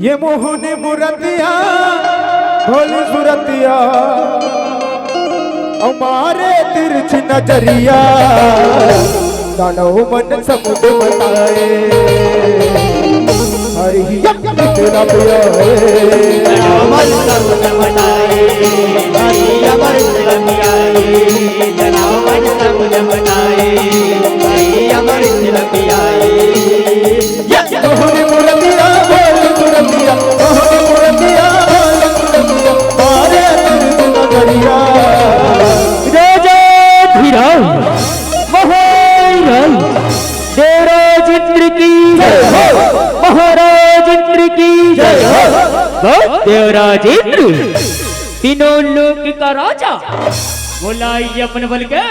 ये मोहनी मुरतिया भोली सुरतिया हमारे तिरछ नजरिया दानव मन समुद्र बताए हरिया तेरा पिया मन समुद्र बताए हरिया तेरा पिया मन समुद्र बताए हरिया तेरा पिया मोहनी मुरतिया भोली सुरतिया मोहनी मुरतिया भोली सुरतिया हमारे तिरछ नजरिया देवराज इंद्र की जय हो महाराज इंद्र की जय हो देवराज इंद्र तीनों लोक का राजा बोलाई अपन बल के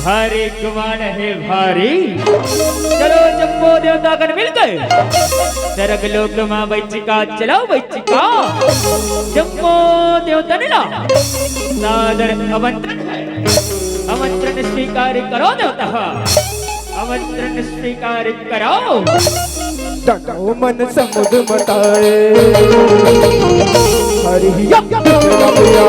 भारी गुमान है भारी चलो जम्बो देवता कर मिलकर सरग लोक मां बैचिका चलाओ बैचिका जम्बो देवता ने ला सादर आमंत्रण स्वीकार करो देवता आमंत्रण स्वीकार करो दानव मन समुद्र बताए हरिया तेरा पिया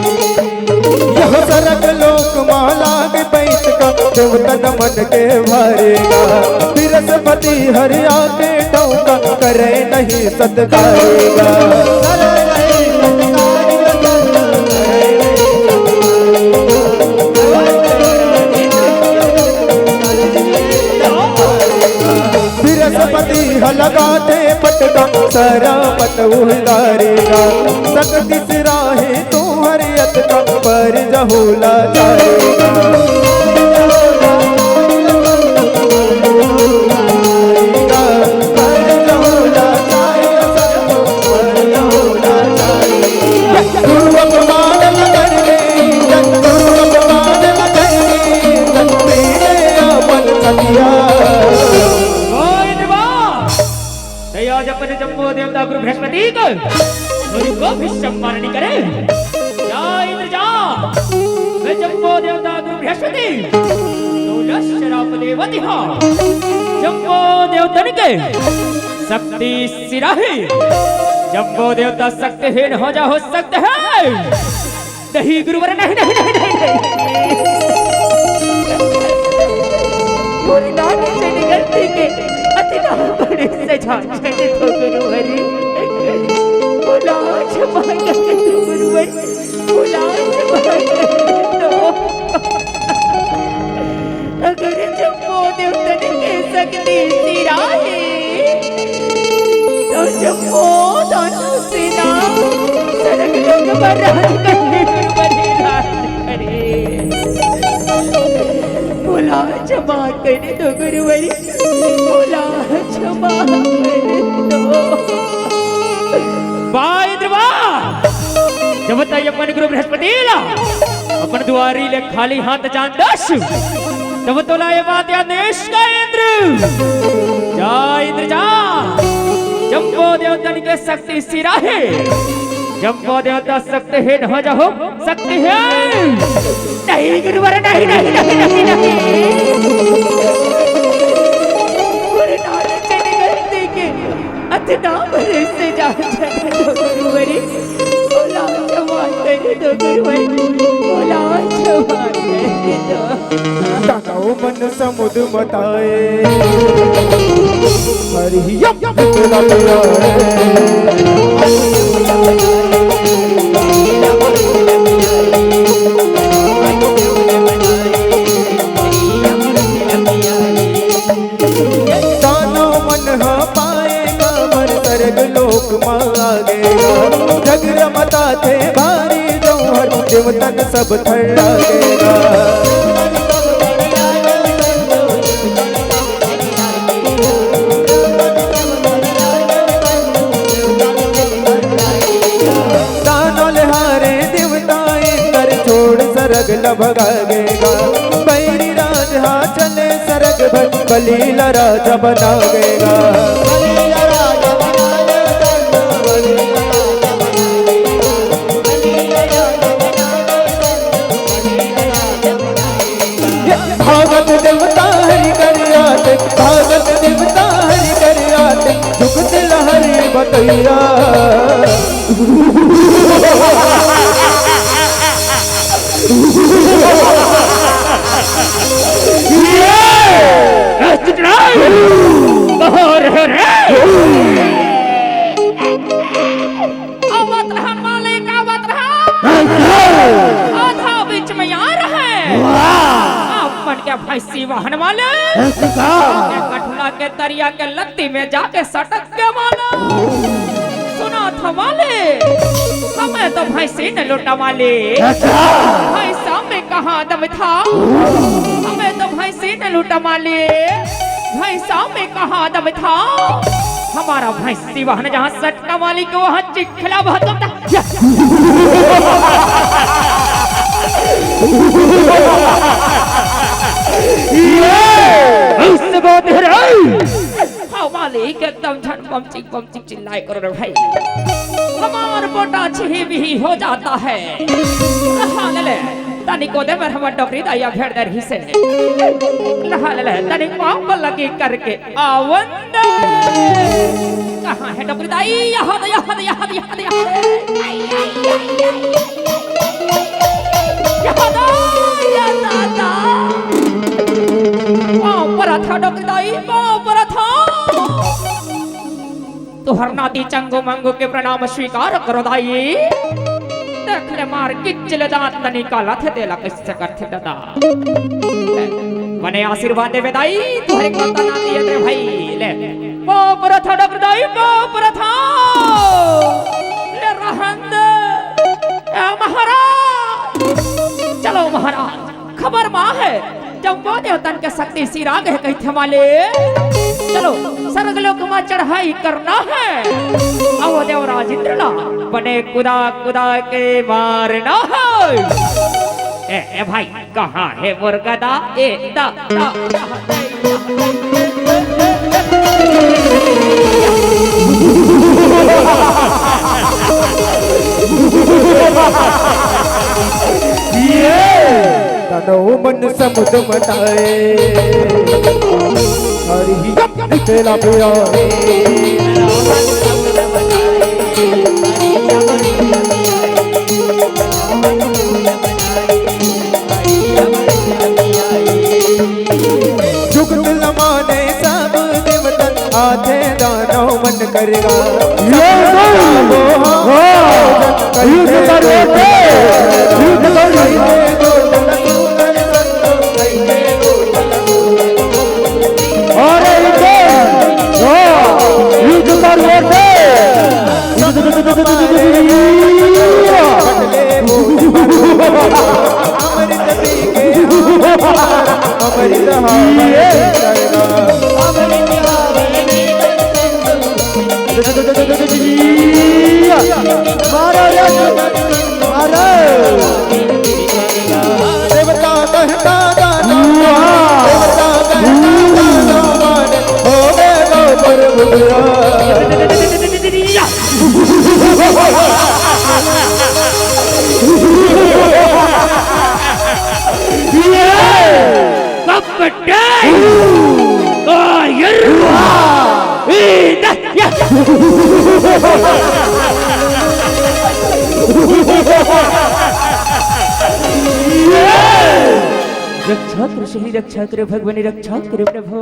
यह सरग लोक माला के बैठ का देवतन मन के भरेगा बृहस्पति हरिया के टोका करे नहीं सत्कारेगा बृहस्पति लगाते पटका सारा पट उदारेगा शक्ति सिराहे तू हरियत का पर जहोला जाएगा आज अपने जम्बो देवता गुरु बृहस्पति को भी सम्मान करे जा इंद्र जा मैं जम्बो देवता गुरु बृहस्पति शराप देवती जम्बो देवता के शक्ति सिराही जम्बो देवता शक्तिहीन हो जा हो सकते हैं नहीं गुरुवर नहीं नहीं नहीं नहीं, नहीं। गलती के अतिना बड़े से झांझे तो गुरुवरी बोला क्षमा कर तू गुरुवरी बोला क्षमा कर तो अगर जम्बो देवता ने शक्ति सिराही तो जम्बो दोनों सेना सरग लोग पर राज करने गुरुवरी राज करे बोला क्षमा कर तो गुरुवरी बोला क्षमा जब तक अपन गुरु बृहस्पति अपन दुआरी ले खाली हाथ जान दस तब तो लाए बात या देश का इंद्र जा इंद्र जा जम्बो देवता के शक्ति सिराहे जम्बो देवता शक्ति है न हो जाओ शक्ति है नहीं गुरुवर नहीं नहीं नहीं नहीं नहीं अतना बड़े से जा गुरुवरी बोला क्षमा करे दो गुरुवरी बोला क्षमा करे दो दानव मन समुद्र बताए हरिया तेरा पिया लोक मांगेगा जगरमता थे भारी जौहर देवतन सब थर लागेगा दानों हारे देवताएं कर छोड़ सरग भगागेगा बैरी राज हा चले सरग भर बलीला राजा बनागेगा कैया आधा बीच में आ रहे क्या भैंसी वाहन वाले कठुआ के तरिया के लत्ती में जाके सटक के वाला सुना था वाले हमें तो भैंसी ने लूटा वाले भैंसा में कहाँ दम था हमें तो भैंसी ने लूटा वाले भैंसा में कहाँ दम था हमारा भैंसी वाहन जहाँ सटका वाली को वहाँ चिखला बहुत मालिक एकदम झट बम चिक चिल्लाए करो रे भाई हमार बोटा छिही भी हो जाता है ले तनी को दे मेरे हमार डोकरी दाया भेड़ दर ही से ले तनी पाँव को लगी करके आवंद कहाँ है डोकरी दाई यहाँ डोकरी दाई तुहर नाती चंगो मंगो के प्रणाम स्वीकार करो दाई देख ले मार किचले दांत न निकाला थे तेला किससे करते दादा मने आशीर्वाद देवे दाई तुहरे को नाती है रे भाई ले पोपर था डॉक्टर दाई पोपर था ले रहंद ए महाराज चलो महाराज खबर मां है जंगो देवतन के शक्ति सिराग है कहते वाले चलो स्वर्गलोक में चढ़ाई करना है अब देवराज इंद्रला बने कुदा कुदा के मारना है ए भाई कहाँ है मुर्गदा ए दा तनो मन समुद्र मनाए हरि निकला प्यारे जुग लमाने सब देवतन आधे दानव मन करेगा देवता कहता हो गए रक्षा कर श्री रक्षा कर भगवानी रक्षा कर प्रभु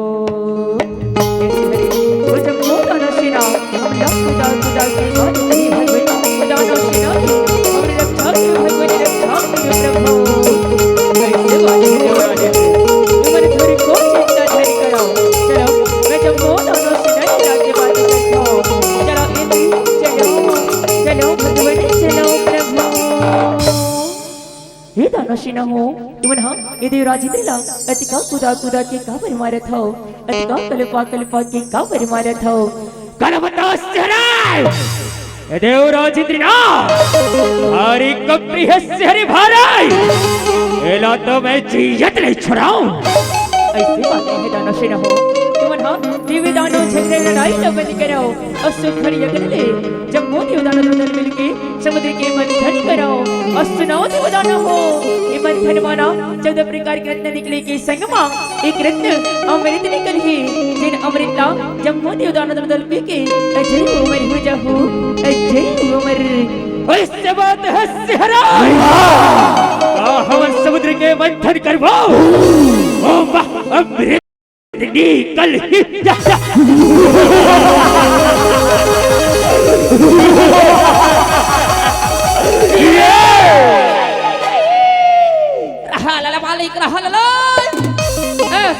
सेना नशीना हो तुमन हम यदि राजित्रिला अतिका कुदा कुदा के का पर मारत हो अतिका कल्पा के का पर मारत हो कलबता सहराय देव राजित्रिना हरि कपरी है सहरी भाराई एला तो मैं जीयत नहीं छुड़ाऊं ऐसी बातें है दानशीना हो तुमन हम दिव्य दानों झगड़े लड़ाई न बंद करो असु खड़ी कर ले जब मोती उदान उधर मिलके समुद्र के मंथन करो असुनाओ देव दाना हो ये मंथन माना 14 प्रकार के रत्न निकले के संगमा एक रत्न अमृत निकल ही जिन अमृता जब मोती उदान उधर पी के अजय हो मरी हुई चाहू अच्छे उमर इससे बात है सिहरा हम समुद्र के मंथन करवाओ ओ वाह अमृत कल ही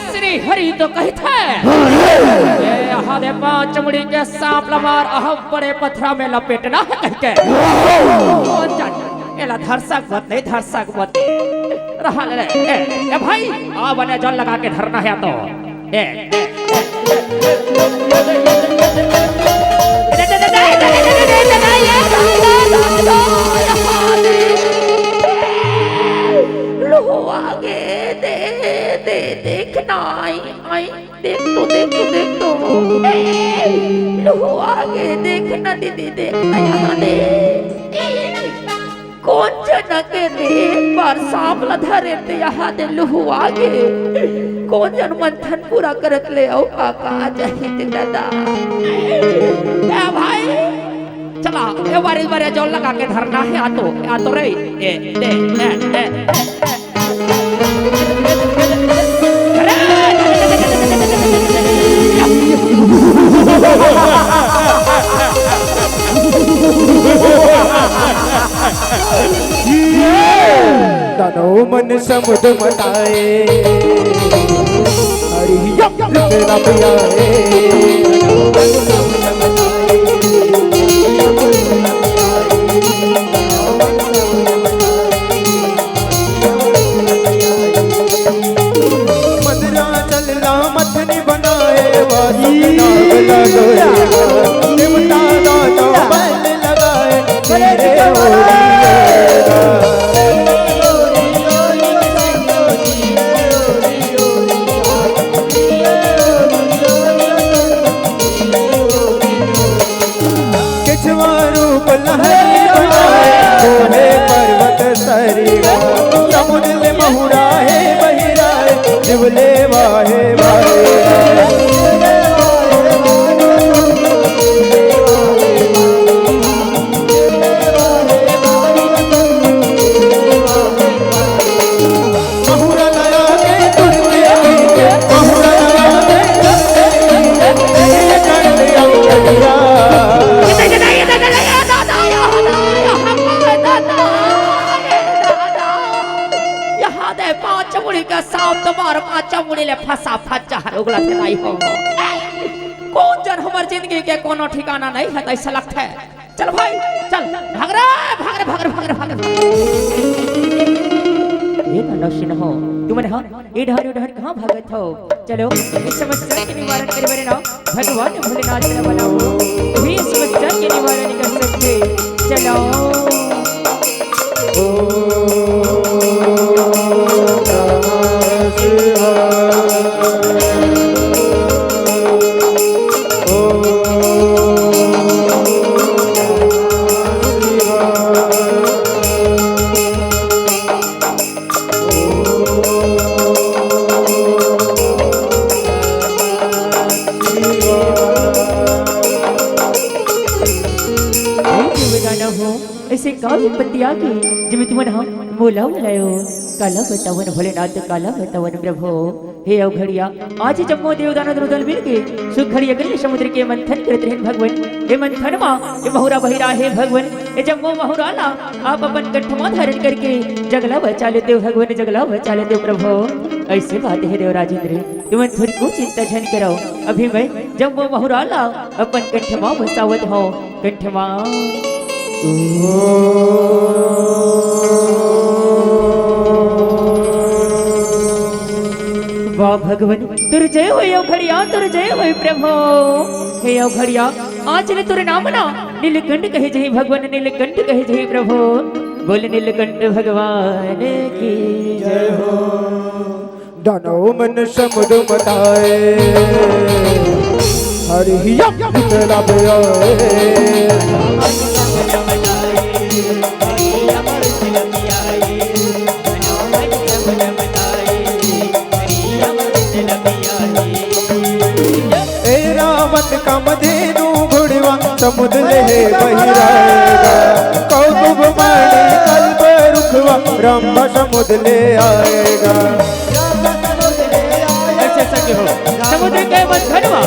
श्री हरि तो कही थे पांच मुड़ी के सांप लमार अहम बड़े पत्थरा में लपेटना है कह के धरसक मत नहीं धरसक मत रहा ए भाई आ बने जल लगा के धरना है तो आगे दे दे देखना आई देख तो लो आगे देखना दीदी देखना यहाँ दे कौन जना के दे बार सांप लधरे ते यहाँ दे लुहु आगे कौन जन मंथन पूरा करत ले आओ काका जहित दादा ए भाई चला ए बारे जोल लगा के धरना है आ तो रे दानव मन समुद्र मटाए हरि तेरा पियाए मदरा चलना मथनी बनाए वासी नागला लोया देवता दानो बैल लगाए तेरे समुद्र में महुरा है बहिरा है शिवले वाहे फसा फचा उगला नहीं हो कौन जन हमार जिंदगी के कोनो ठिकाना नहीं है ऐसा लगता है चल भाई चल भाग रे ये नौशिन हो तुम हो इधर कहां भागत हो चलो इस समस्या के निवारण करे बने ना भगवान भोलेनाथ ने बनाओ भी इस समस्या के निवारण कर सकते चलो ऐसे का विपत्ति आ गई जिमे तुम बोला बुलायो काला बतावन भोलेनाथ काला बतावन प्रभु हे अवघड़िया आज जम्मो देवदान द्रुदल मिल के सुखड़िया गले समुद्र के मंथन करते हैं भगवान हे मंथन मा ये महुरा बहिरा है भगवान ये जम्मो महुरा ला आप अपन कंठमा धारण करके जगला बचा लेते हो भगवान जगला बचा लेते हो प्रभु ऐसे बात है देवराजेंद्र तुम थोड़ी को चिंता झन करो अभी मैं जम्मो महुरा ला अपन कंठमा बसावत हो कंठमा वाह भगवान तुर जय हो अवघड़िया तुर जय हो प्रभु हे अवघड़िया आज ने तुर नाम ना नीलकंठ कहे जय भगवान नीलकंठ कहे जय प्रभु बोल नीलकंठ भगवान की जय हो दानव मन समुद्र मटाए हरि तेरा पियाए रावण का मधेनु घुड़वा समुद्र ले बहिराएगा कौतुब मानी कल्प रुखवा रंभा समुद्र ले आएगा। ऐसे संग हो समुद्र के बंधनवा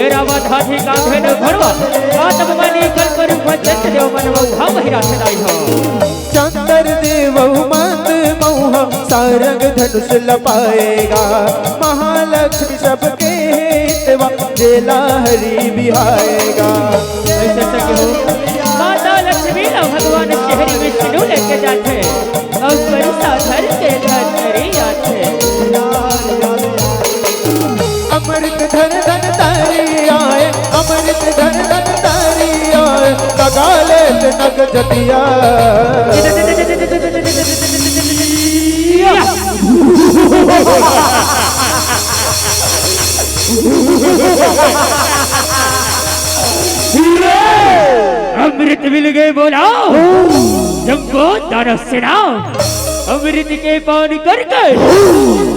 एरावत हाथी का धन भरवा कौतुब मानी कल्प रुखवा चंद्र देव मनवा हम हिरा सदाई हो। चंद्र देव मंद मोह सारंग धनुष लपाएगा महालक्ष्मी सबके हितवा जेला हरि बिहाएगा। ऐसे संग हो माता लक्ष्मी ना भगवान शहरी विष्णु लेके जाते और बरसा धर के धन आते। अमृत धन धन तारी आए अमृत धन धन तारी आए कगाले नग जतिया। अमृत मिल गए बोला जंगो दानव सेना अमृत के पान करके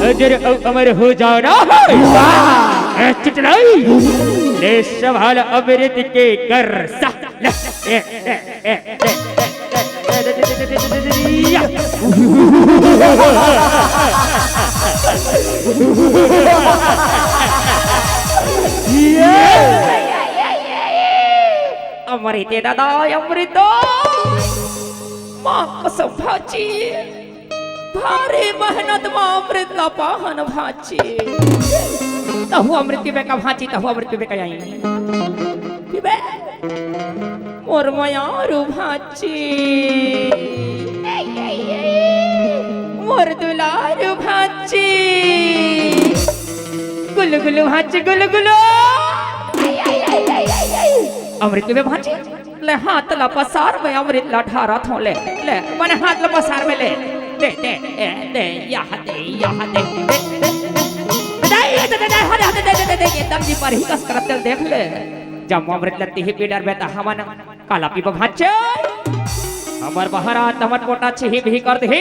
अजर अमर हो जाना है। चिटलाई ले सवाल अमृत के कर सा अमृत दादा अमृत माँ कसम भाची भारी मेहनत माँ अमृत ला पाहन भाची तहु अमृत पीबे का भाची तहु अमृत पीबे का आई पीबे मोर मयारू भाची मोर दुलारू भाची गुलु गुलु भाची गुलु गुलु अमृत पीबे भाची ले हाथ ला पसार में अमृत ला ठारा थो ले ले मन हाथ ला पसार में ले दे दे दे यहाँ दे दे एकदम जी पर ही कस करत देख ले जब अमृत लती ही पीडर बेटा हमन काला पीब भाचे हमर बहरा तमन मोटा छिही भी कर दे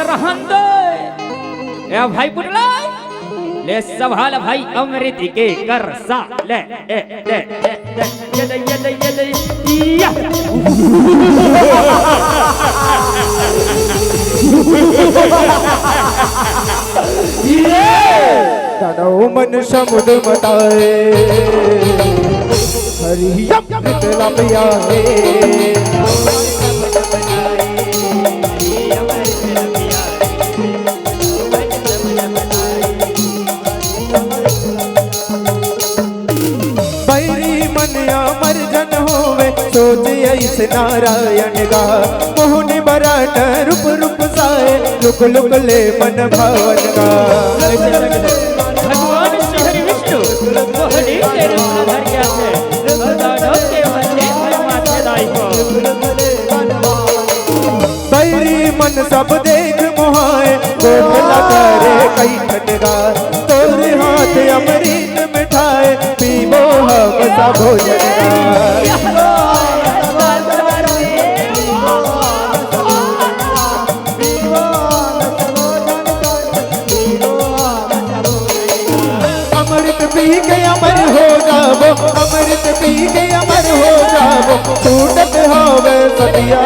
रहन दे ए भाई पुटला ले सवाल भाई अमृत के कर सा ले या दादा मन समुद्र मताए हरि अमृत लपियाए। सोच ऐसे नारायण गा मोहन बराट रूप रूप साए लुक लुक ले मन भावन गा। भगवान श्री विष्णु मोहनी के रूप धर के आते दानव के वंदे माथे दाई हो। बैरी मन सब देख मोहाए गोप लगारे कई खटगा तोरे हाथ अमृत मिठाए पीबो हम सब भोजन गा। पी के अमर हो जाबो अमृत पी के अमर हो जाबो छूटत होवे सतिया।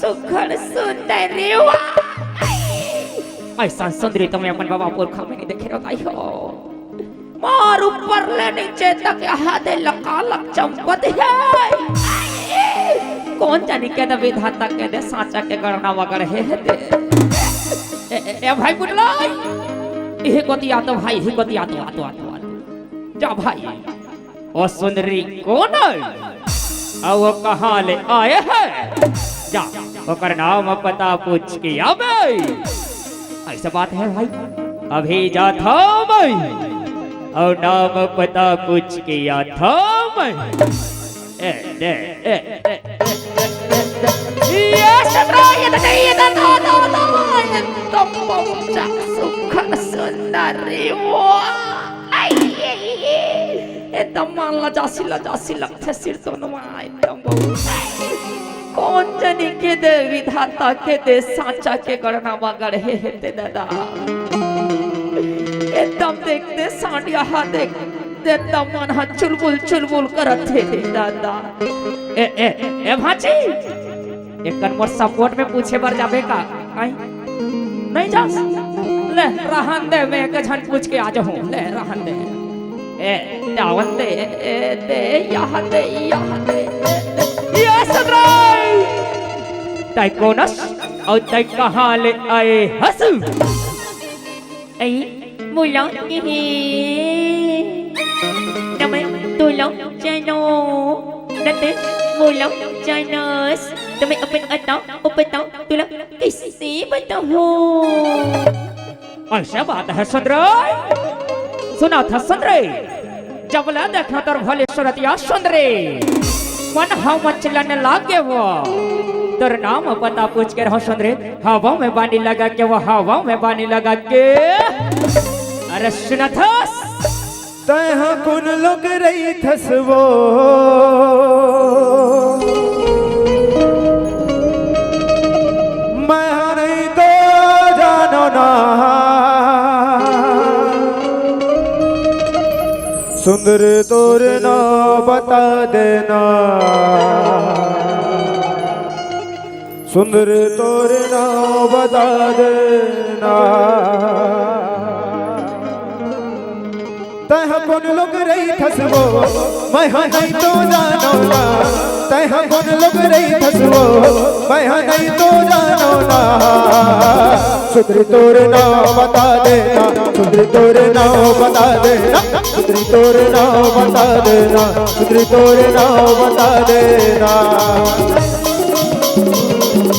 सुखड़ सुंदर ऐसा सुंदरी तुम्हें अपन बाबा पुरखा में नहीं देखे रहता हो मार ऊपर ले नीचे तक हाथ लका लक चंपत है कौन जाने के दे विधाता के दे साचा के गणना वगैरह है दे ए भाई पुटला ये गोतिया तो भाई ही गोतिया तो आतो जा भाई ओ सुंदरी कौन है और वो कहाँ ले आए हैं जा ओकर नाम पता पूछ के आवे ऐसा बात है भाई अभी जा था मैं और नाम पता पूछ के या था मैं ये सुखन सुंदरी वो एकदम मान ला जासी लगते सिर तो नुमा एकदम कौन जनी के दे विधाता के दे साचा के गणना मगर हेते दादा एकदम देखते सांडिया हा देख देता मन हा चुलबुल चुलबुल करत थे दादा ए भाची एकन मोर सपोर्ट में पूछे बार जाबे का आई नहीं जा ले रहन दे मैं एक झन पूछ के आ जाऊं ले रहन दे ए दावन दे दे यहाँ दे ये सदराई ताई कोनस और ताई कहाँ ले आए हंसू ऐ मुला के नमे तुला जानो नते मुला जानस तुम्हें अपन अता उपता तुला किससे बताऊं ऐसा बात है सुंदराई सुना था सुंदरे जबला देखा तर भले सुरतिया सुंदरे मन हम चलन लागे वो तर नाम पता पूछ के रहो सुंदरे हवा में बानी लगा के वो हवा में बानी लगा के अरे सुना था तह कुन लोग रही थसवो मैं नहीं तो जानो ना सुंदर तोर ना बता देना सुंदर तोर ना बता देना तह कौन लोग रही थसवो मैं नहीं तो जानो ना तह कौन लोग रही थसवो मैं नहीं तो जानो ना सुंदर तोर ना बता देना सुंदर तोर ना बता देना सुंदर तोर ना बता देना सुंदर तोर ना बता देना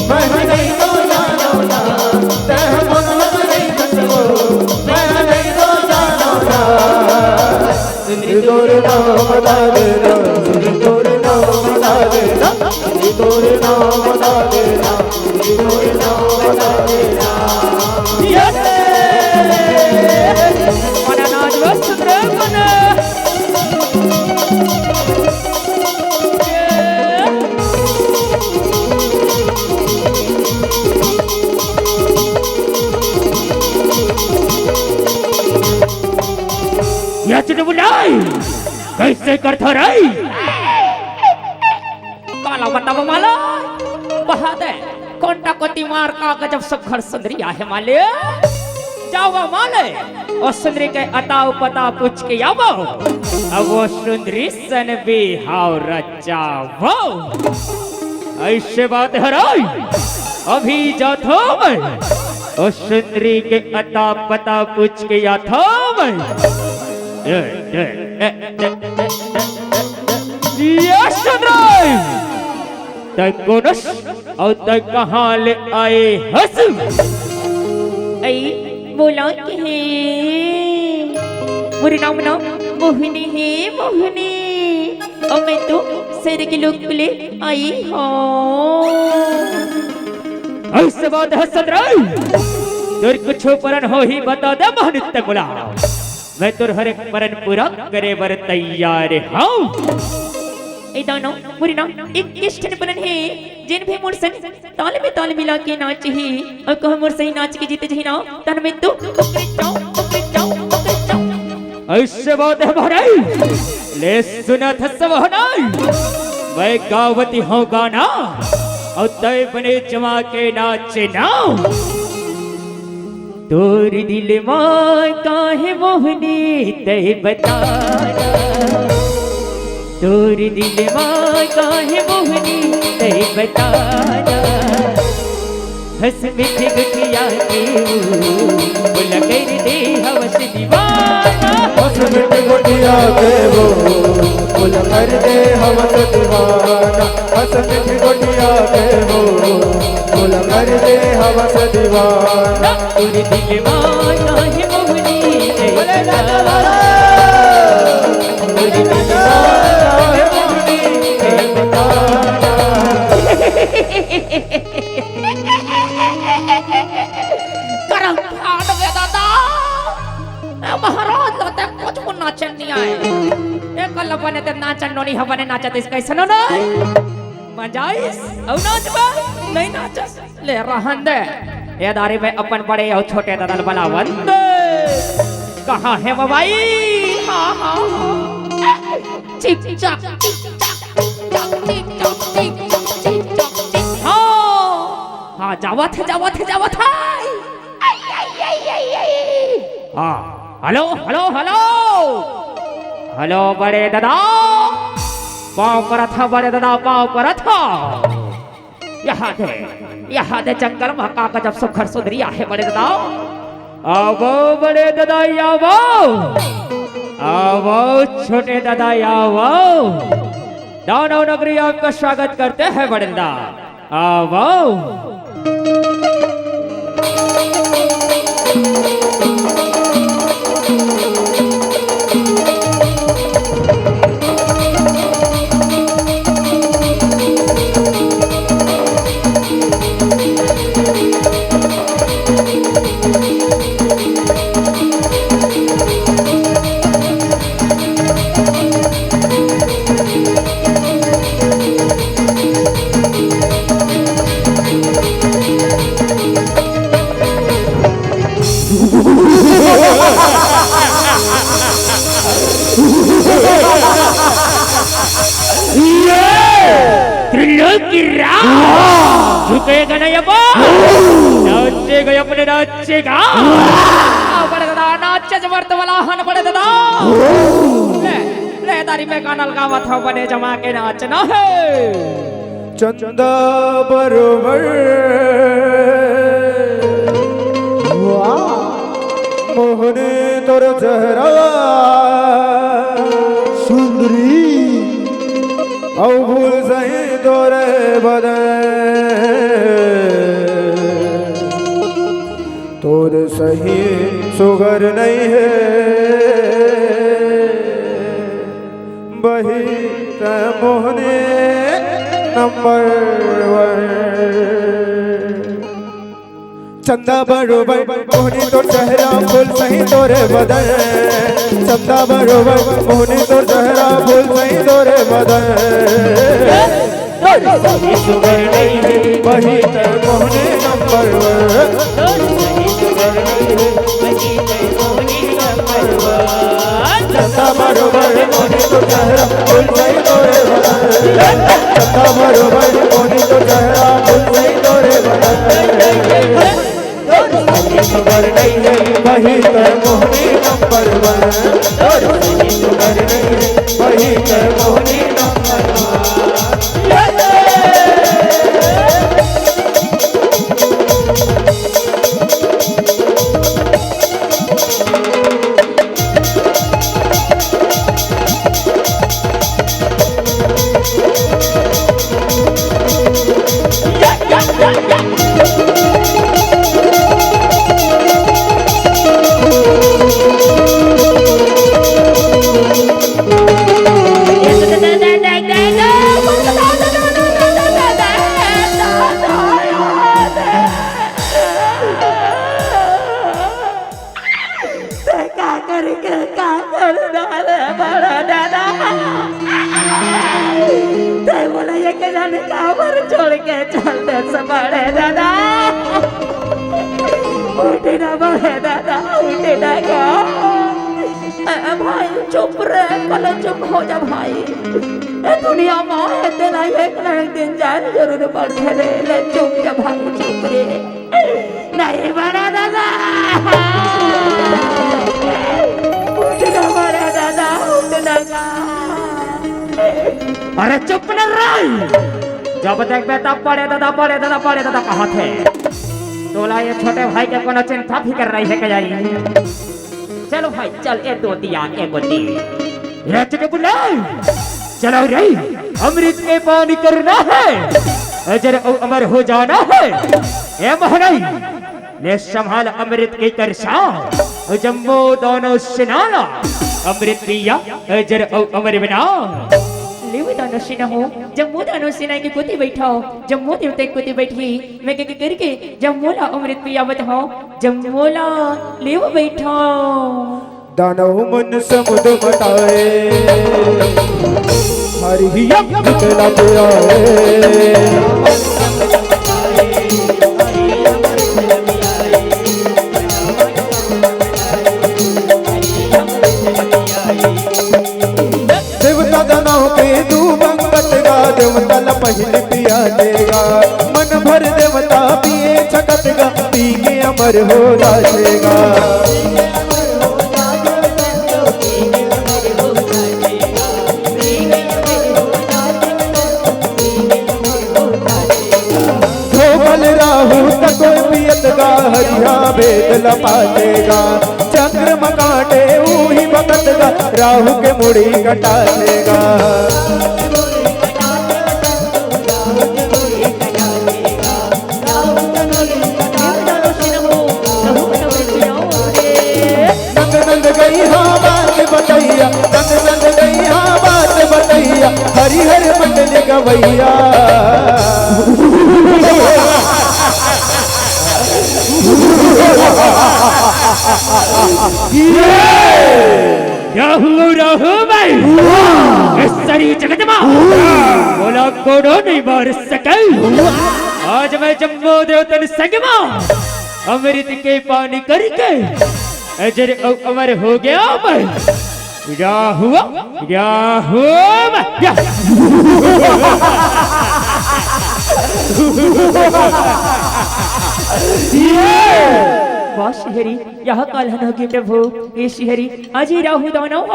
मैं नहीं तो जानो ना तह कौन लोग रही थसवो मैं नहीं तो जानो ना सुंदर तोर ना बता देना सुंदर तोर ना बता देना सुंदर तोर ना बता देना सुंदर तोर ना बता देना mana najwa sutra mana या चुनबुलाई कैसे करता रही काला बतावा माला बहादे कोंटा कोती मार का गजब सब घर सुंदरी आहे माले जावा माले और सुंदरी के अताव पता पूछ के आवो अब वो सुंदरी सन भी हाव रचावो ऐसे बात है राई अभी जाता मैं और सुंदरी के अता पता पूछ के या था मैं ये सुंदरी तय कोनस और तय कहाँ ले आए हंसू ऐ बोला के है मुरी नाम ना मोहिनी है मोहिनी और मैं तो शेर के लोग ले आई हूँ ऐसे बात है सुंदरी तुर कुछ परन हो ही बता दे मोहनित गुला मैं तुर हर एक परन पूरा करे बर तैयार हूँ ए दानो मुरी ना एक किस्टन बनन है जिन भी मुरसन ताल में ताल मिला के नाच ही और कह मुर सही नाच के जीते जही ना तन में तो उकरे जाओ ऐसे बात है भाई ले सुना था सब हनाई मैं गावती हूँ गाना और तय बने जमा के नाचे ना तोर दिल मां काहे मोहनी तय बताना तोर दिल मां काहे मोहनी तय बताना हंस मिठी गुठिया के बोला कर दे हवस दीवाना हंस मिठी गुठिया के वो बोला कर दे हवस दीवाना हंस मिठी गुठिया के वो बोला कर दे हवस दीवाना तोर दिल मां काहे मोहनी तय बताना तोर दिल मां काहे मोहनी तय बताना करम फाड़ वे दादा महाराज लगता है कुछ को नाचन नहीं आए एक लपने ते नाचन नोनी हवने नाचत इस कैसे न मजाइस औ नाचबा नहीं नाचस ले रहन दे ये दारी में अपन बड़े और छोटे ददल बलावंत कहाँ है वो भाई हाँ हाँ चिक चक हाँ जावत है हाँ हेलो हेलो हेलो हेलो बड़े दादा पाँव पर था बड़े दादा पाँव पर था यहाँ दे जंगल महका का जब सुखर सुधरिया है बड़े दादा आवो बड़े दादा आवो छोटे दादा आवो दानव नगरी आपका स्वागत करते हैं बड़े दादा आवो झुकेगा नहीं अब नाचेगा अपने नाचेगा बड़े दादा नाचे जबरत वाला हन बड़े दादा ले दारी में कानल गावा था बने जमा के नाचना है चंदा बरोबर मोहने तोर चेहरा सुंदरी औ भूल सही तोरे बदन तोर सही सुगर नहीं है बही ते मोहने नंबर वन चंदा बरोबर मोहनी तो चेहरा फूल सही तोरे बदन चंदा बरोबर मोहनी तो चेहरा फूल सही तोरे बदन सुगर नहीं है वही ते मोहनी नंबर वन चंदा बरोबर मोहनी तो चेहरा फूल सही तोरे बदन चंदा बरोबर मोहनी तो चेहरा फूल सही तोरे बदन सुगर नहीं है वही ते मोहनी नंबर वन सुगर नहीं है वही ते मोहनी नंबर छोड़ के चलते सबड़े दादा उठे ना बड़े दादा उठे ना का भाई चुप रे कल चुप हो जा भाई ए दुनिया में तेरा एक ना एक दिन जान जरूर पड़े रे ले चुप जा भाई चुप रे नहीं बड़ा दादा उठे ना बड़े दादा उठे ना का अरे चुप न रही जब देख बेटा पड़े दादा कहाँ थे तोला ये छोटे भाई के कोनो चिंता भी कर रही है क्या जाई चलो भाई चल ए दो दिया ए गोदी ये चुके बुला चलो रे अमृत के पानी करना है अजर और अमर हो जाना है ए महनाई ले संभाल अमृत के करसा जम्बो दोनों सिनाना अमृत पिया अजर और अमर बना लेवे दानो सिना हो जब मोदा नो सिना के कुती बैठाओ जब मोदे ते कुती बैठी मैं के करके जब मोला अमृत पिया बताओ जब मोला लेव बैठाओ दानव मन समुद्र मटाए हरि अमृत लब आए। देवता दानव के दू बंगत गा, देवता ला पहले पिया देगा। मन भर देवता पिए छकत गा, पी के अमर हो जाएगा। धोबल राहु तको पियत गा, हरिया वेद लपाटेगा। चक्र मकाटे ऊही भगत गा, राहु के मुड़ी कटा देगा। नंद नंद गई हाँ बात बतैया, नंद नंद गई हाँ बात बतैया, हरि हर मंडल गवैया। राहु राहु भाई इस सारी जगत में बोला कोडो नहीं मार सके। आज मैं जम्मो देवतन संग में अमृत के पानी करके अजर अमर हो गया। मैं राहु राहु वाह श्रीहरि यह कालहन होगी प्रभु। हे श्रीहरि आज ही राहु दानव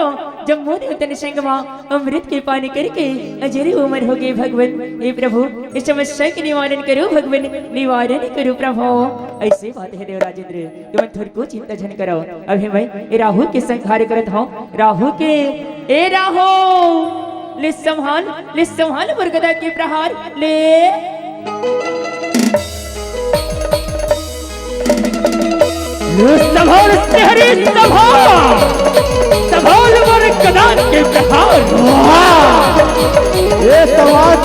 जम्मू देवतन संग में अमृत के पानी करके अजर उमर हो गए भगवान। हे प्रभु इस समस्या के निवारण करो भगवान, निवारण करो प्रभु। ऐसे बात है देवराजेंद्र तुम थोड़ी को चिंता झन करो। अभी मैं राहु के संहार करत हूँ। राहु के ए राहु ले संभाल मुर्गदा के प्रहार ले। संभाल श्रीहरि संभाल मोर गदा के प्रहार। ये समाज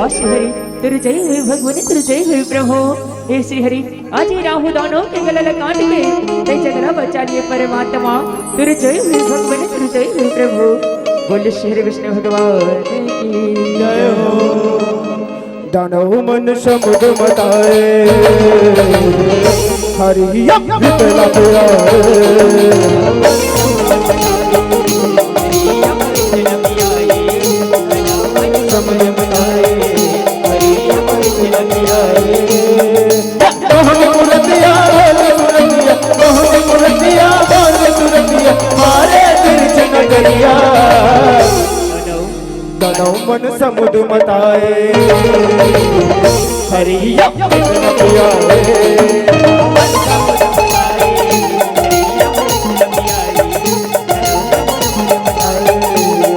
श्रीहरि तेरे जय हुए भगवान, तेरे जय हुए प्रभु। हे श्रीहरि आज ही राहु दानव के गला काट के जय जगरा बचा लिए परमात्मा। तेरे जय हुए भगवान, तेरे जय हुए प्रभु। बोले श्री विष्णु भगवान की जय हो। दानव मन समुद्र मताए, हरि अमृत लब आए। समय मनाए हरि अमृत लब आए। मोहन मुरतिया बोल सुरतिया, मोहन मुरतिया बोल सुरतिया, मारे तिरछ नगरिया। दानव मन समुद्र मताए, हरि अमृत लब आए।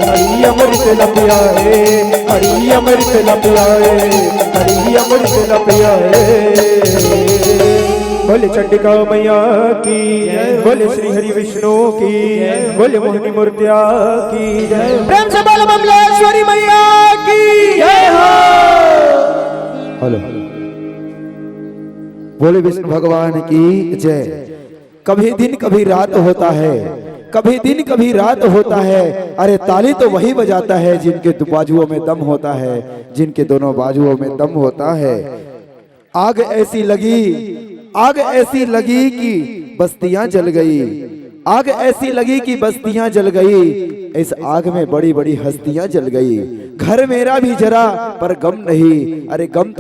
हरि अमृत लब आए, हरि अमृत लब आए, हरि अमृत लब आए। बोले चंडिका मैया की जय, बोले श्री हरि विष्णु की जय, बोले मोहिनी मूर्तिया की जय। प्रेम से बोलो बमलेश्वरी मैया की जय हो। हेलो बोले विष्णु भगवान की जय। कभी दिन कभी रात होता है, कभी दिन कभी रात होता है। अरे ताली तो वही बजाता है जिनके दो बाजुओं में दम होता है, जिनके दोनों बाजुओं में दम होता है। आग ऐसी लगी, आग ऐसी लगी कि बस्तियां जल गई, आग ऐसी लगी कि बस्तियां जल गई। इस आग में बड़ी बड़ी हस्तियां जल गई। घर मेरा भी जरा पर गम नहीं, अरे गम तो